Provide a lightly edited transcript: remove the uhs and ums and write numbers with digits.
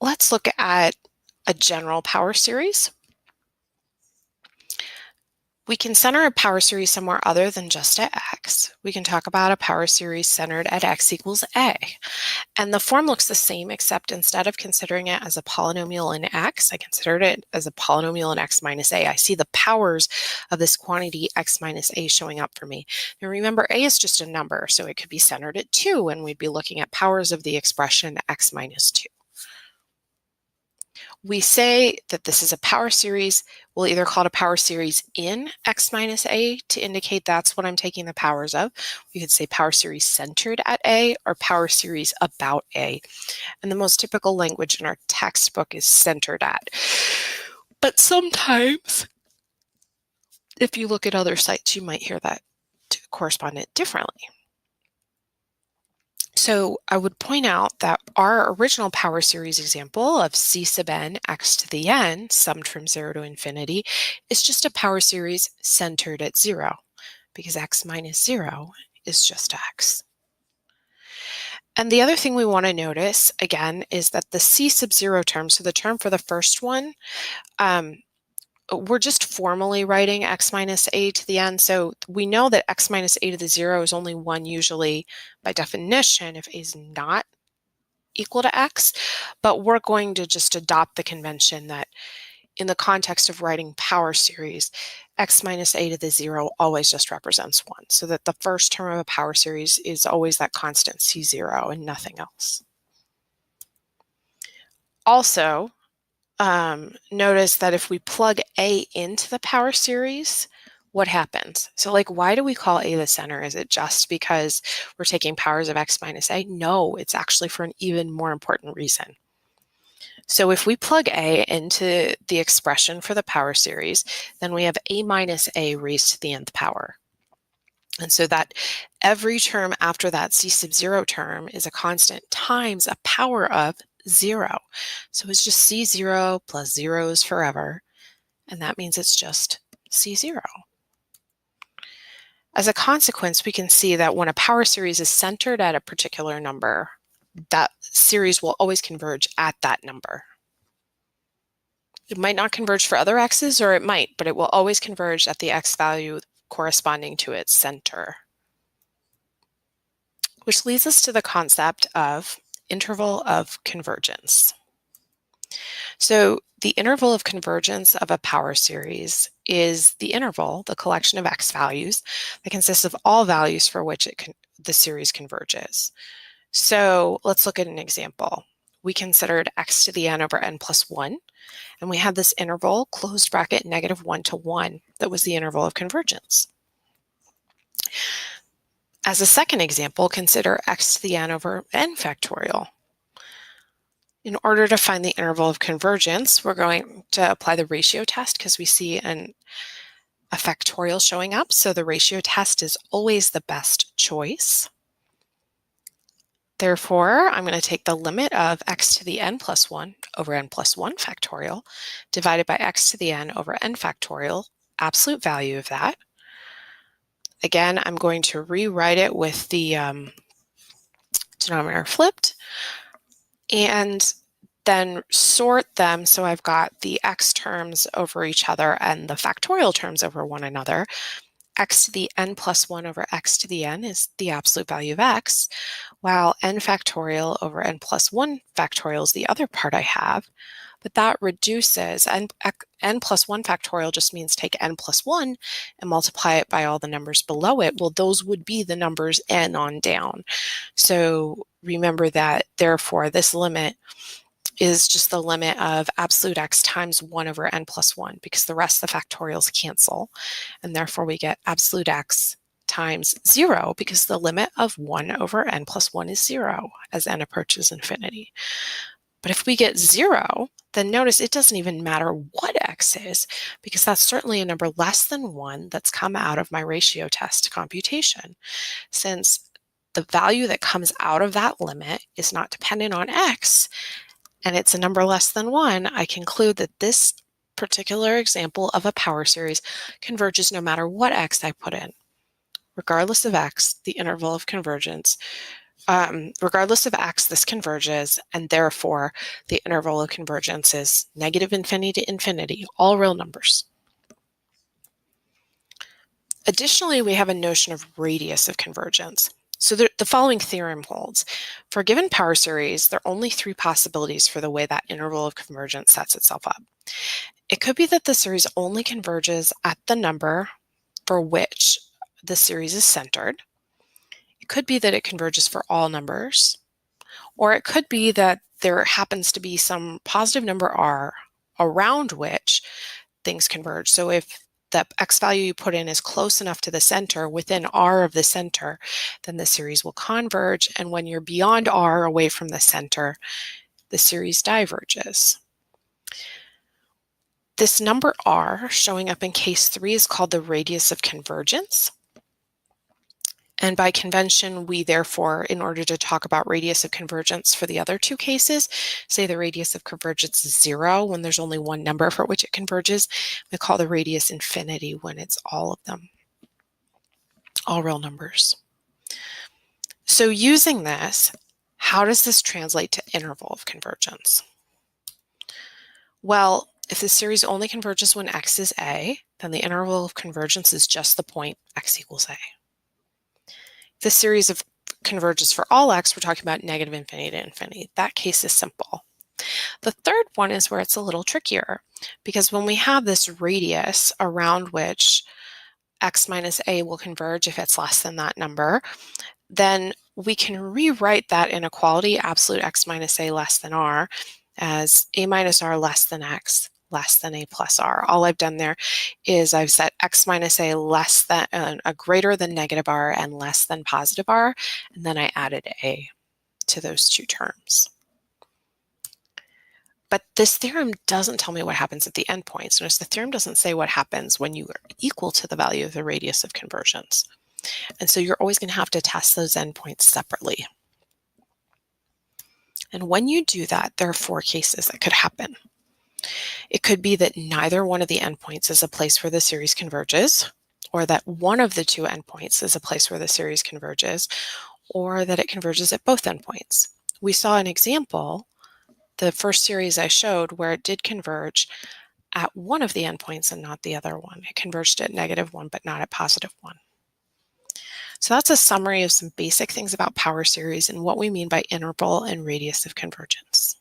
Let's look at a general power series. We can center a power series somewhere other than just at x. We can talk about a power series centered at x equals a. And the form looks the same, except instead of considering it as a polynomial in x, I considered it as a polynomial in x minus a. I see the powers of this quantity x minus a showing up for me. Now remember, a is just a number, so it could be centered at 2, and we'd be looking at powers of the expression x minus 2. We say that this is a power series. We'll either call it a power series in x minus a to indicate that's what I'm taking the powers of. We could say power series centered at a or power series about a. And the most typical language in our textbook is centered at. But sometimes, if you look at other sites, you might hear that correspondent differently. So I would point out that our original power series example of c sub n x to the n summed from 0 to infinity is just a power series centered at 0 because x minus 0 is just x. And the other thing we want to notice, again, is that the c sub 0 term, so the term for the first one, we're just formally writing x minus a to the n. So we know that x minus a to the 0 is only 1 usually by definition if a is not equal to x, but we're going to just adopt the convention that in the context of writing power series, x minus a to the 0 always just represents 1, so that the first term of a power series is always that constant c0 and nothing else. Also, notice that if we plug a into the power series, what happens? So like, why do we call a the center? Is it just because we're taking powers of x minus a? No, it's actually for an even more important reason. So if we plug a into the expression for the power series, then we have a minus a raised to the nth power. And so that every term after that c sub 0 term is a constant times a power of 0. So it's just c0 plus zeros forever. And that means it's just c0. As a consequence, we can see that when a power series is centered at a particular number, that series will always converge at that number. It might not converge for other x's, or it might, but it will always converge at the x value corresponding to its center. Which leads us to the concept of interval of convergence. So the interval of convergence of a power series is the interval, the collection of x values, that consists of all values for which the series converges. So let's look at an example. We considered x to the n over n plus 1, and we had this interval, closed bracket, -1 to 1, that was the interval of convergence. As a second example, consider x to the n over n factorial. In order to find the interval of convergence, we're going to apply the ratio test because we see a factorial showing up, so the ratio test is always the best choice. Therefore, I'm going to take the limit of x to the n plus 1 over n plus 1 factorial divided by x to the n over n factorial, absolute value of that. Again, I'm going to rewrite it with the denominator flipped and then sort them so I've got the x terms over each other and the factorial terms over one another. X to the n plus 1 over x to the n is the absolute value of x, while n factorial over n plus 1 factorial is the other part I have. But that reduces, n plus 1 factorial just means take n plus 1 and multiply it by all the numbers below it. Well, those would be the numbers n on down. So remember that, therefore, this limit is just the limit of absolute x times 1 over n plus 1, because the rest of the factorials cancel, and therefore we get absolute x times 0, because the limit of 1 over n plus 1 is 0 as n approaches infinity. But if we get 0, then notice it doesn't even matter what x is, because that's certainly a number less than 1 that's come out of my ratio test computation. Since the value that comes out of that limit is not dependent on x, and it's a number less than 1, I conclude that this particular example of a power series converges no matter what x I put in. Regardless of x, the interval of convergence regardless of x, this converges, and therefore the interval of convergence is negative infinity to infinity, all real numbers. Additionally, we have a notion of radius of convergence. So the following theorem holds. For a given power series, there are only three possibilities for the way that interval of convergence sets itself up. It could be that the series only converges at the number for which the series is centered. It could be that it converges for all numbers, or it could be that there happens to be some positive number r around which things converge. So if the x value you put in is close enough to the center, within r of the center, then the series will converge. And when you're beyond r, away from the center, the series diverges. This number r showing up in case 3 is called the radius of convergence. And by convention, we therefore, in order to talk about radius of convergence for the other two cases, say the radius of convergence is 0 when there's only one number for which it converges. We call the radius infinity when it's all of them, all real numbers. So using this, how does this translate to interval of convergence? Well, if the series only converges when x is a, then the interval of convergence is just the point x equals a. If the series of converges for all x, we're talking about negative infinity to infinity. That case is simple. The third one is where it's a little trickier, because when we have this radius around which x minus a will converge if it's less than that number, then we can rewrite that inequality, absolute x minus a less than r, as a minus r less than x less than a plus r. All I've done there is I've set x minus a less than a greater than negative r and less than positive r, and then I added a to those two terms. But this theorem doesn't tell me what happens at the endpoints. Notice the theorem doesn't say what happens when you are equal to the value of the radius of convergence. And so you're always going to have to test those endpoints separately. And when you do that, there are four cases that could happen. It could be that neither one of the endpoints is a place where the series converges, or that one of the two endpoints is a place where the series converges, or that it converges at both endpoints. We saw an example, the first series I showed, where it did converge at one of the endpoints and not the other one. It converged at -1, but not at +1. So that's a summary of some basic things about power series and what we mean by interval and radius of convergence.